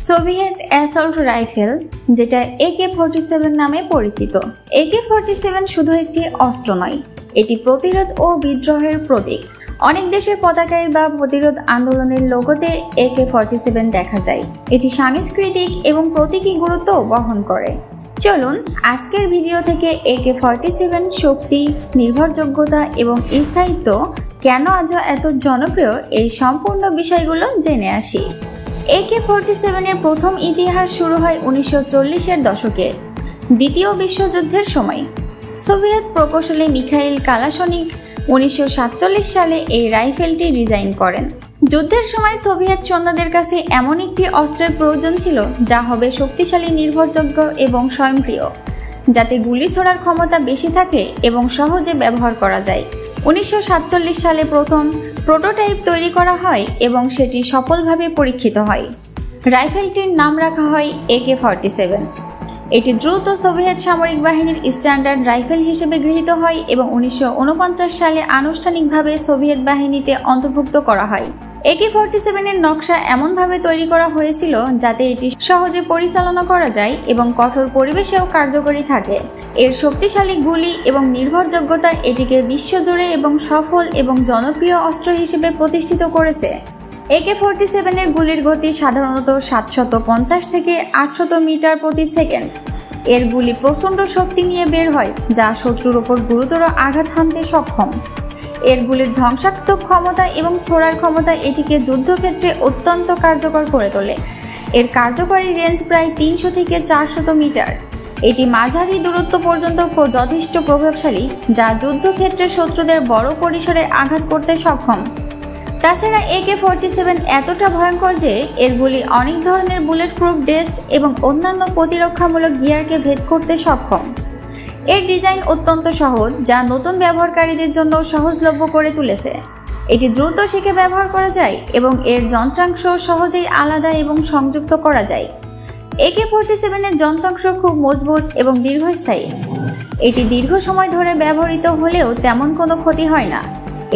Soviet assault rifle, যেটা AK-47 নামে পরিচিত। AK-47 শুধু একটি অস্ত্র নয়, এটি প্রতিরোধ ও বিদ্রোহের প্রতীক। অনেক দেশের পতাকায় বা প্রতিরোধ আন্দোলনের লোগোতে AK-47 দেখা যায়। এটি সাংস্কৃতিক এবং প্রতীকী গুরুত্ব বহন করে। চলুন আজকের ভিডিও থেকে AK-47 শক্তি, নির্ভরযোগ্যতা এবং স্থায়িত্ব কেন আজও এত জনপ্রিয় এই সম্পূর্ণ বিষয়গুলো জেনে আসি। AK-47 এর প্রথম ইতিহাস শুরু হয় 1940-এর দশকে, দ্বিতীয় বিশ্বযুদ্ধের সময়। সোভিয়েত প্রকৌশলী মিখাইল কালাশনিক 1947 সালে এই রাইফেলটি ডিজাইন করেন। যুদ্ধের সময় সোভিয়েত সৈন্যদের কাছে এমন একটি অস্ত্রের প্রয়োজন ছিল যা হবে শক্তিশালী, নির্ভরযোগ্য এবং স্বয়ংক্রিয়, যাতে গুলি ছোড়ার ক্ষমতা বেশি থাকে এবং সহজে ব্যবহার করা যায়। 1947 সালে প্রথম প্রোটোটাইপ তৈরি করা হয় এবং সেটি সফলভাবে পরীক্ষিত হয়। রাইফেলটির নাম রাখা হয় AK-47। এটি দ্রুত সোভিয়েত সামরিক বাহিনীর স্ট্যান্ডার্ড রাইফেল হিসেবে গৃহীত হয় এবং 1949 সালে আনুষ্ঠানিকভাবে সোভিয়েত বাহিনীতে অন্তর্ভুক্ত করা হয়। AK-47 এর নকশা এমনভাবে তৈরি করা হয়েছিল যাতে এটি সহজে পরিচালনা করা যায় এবং কঠোর পরিবেশেও কার্যকরী থাকে। এর শক্তিশালী গুলি এবং নির্ভরযোগ্যতা এটিকে বিশ্বজুড়ে এবং সফল এবং জনপ্রিয় অস্ত্র হিসেবে প্রতিষ্ঠিত করেছে। AK-47 এর গুলির গতি সাধারণত 750 থেকে 800 মিটার প্রতি সেকেন্ড। এর গুলি প্রচণ্ড শক্তি নিয়ে বের হয়, যা শত্রুর ওপর গুরুতর আঘাত হানতে সক্ষম। এর গুলির ধ্বংসাত্মক ক্ষমতা এবং ছোড়ার ক্ষমতা এটিকে যুদ্ধক্ষেত্রে অত্যন্ত কার্যকর করে তোলে। এর কার্যকরী রেঞ্জ প্রায় 300 থেকে 400 মিটার। এটি মাঝারি দূরত্ব পর্যন্ত যথেষ্ট প্রভাবশালী, যা যুদ্ধক্ষেত্রে শত্রুদের বড় পরিসরে আঘাত করতে সক্ষম। তাছাড়া AK-47 এতটা ভয়ঙ্কর যে এর গুলি অনেক ধরনের বুলেট প্রুফ ভেস্ট এবং অন্যান্য প্রতিরক্ষামূলক গিয়ারকে ভেদ করতে সক্ষম। এর ডিজাইন অত্যন্ত সহজ, যা নতুন ব্যবহারকারীদের জন্য সহজলভ্য করে তুলেছে। এটি দ্রুত শিখে ব্যবহার করা যায় এবং এর যন্ত্রাংশ সহজেই আলাদা এবং সংযুক্ত করা যায়। AK-47 এর যন্ত্রাংশ খুব মজবুত এবং দীর্ঘস্থায়ী। এটি দীর্ঘ সময় ধরে ব্যবহৃত হলেও তেমন কোনো ক্ষতি হয় না।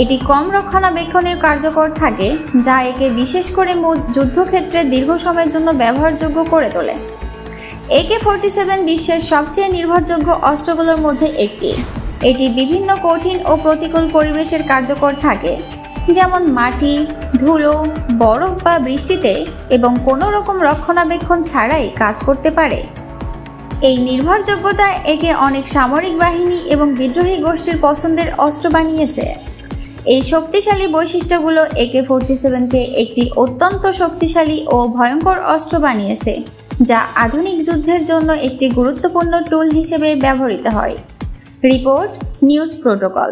এটি কম রক্ষণাবেক্ষণে কার্যকর থাকে, যা একে বিশেষ করে যুদ্ধক্ষেত্রে দীর্ঘ সময়ের জন্য ব্যবহারযোগ্য করে তোলে। AK-47 বিশ্বের সবচেয়ে নির্ভরযোগ্য অস্ত্রগুলোর মধ্যে একটি। এটি বিভিন্ন কঠিন ও প্রতিকূল পরিবেশের কার্যকর থাকে, যেমন মাটি, ধুলো, বরফ বা বৃষ্টিতে, এবং কোনো রকম রক্ষণাবেক্ষণ ছাড়াই কাজ করতে পারে। এই নির্ভরযোগ্যতা একে অনেক সামরিক বাহিনী এবং বিদ্রোহী গোষ্ঠীর পছন্দের অস্ত্র বানিয়েছে। এই শক্তিশালী বৈশিষ্ট্যগুলো AK-47কে একটি অত্যন্ত শক্তিশালী ও ভয়ঙ্কর অস্ত্র বানিয়েছে, যা আধুনিক যুদ্ধের জন্য একটি গুরুত্বপূর্ণ টুল হিসেবে ব্যবহৃত হয়। Report news protocol.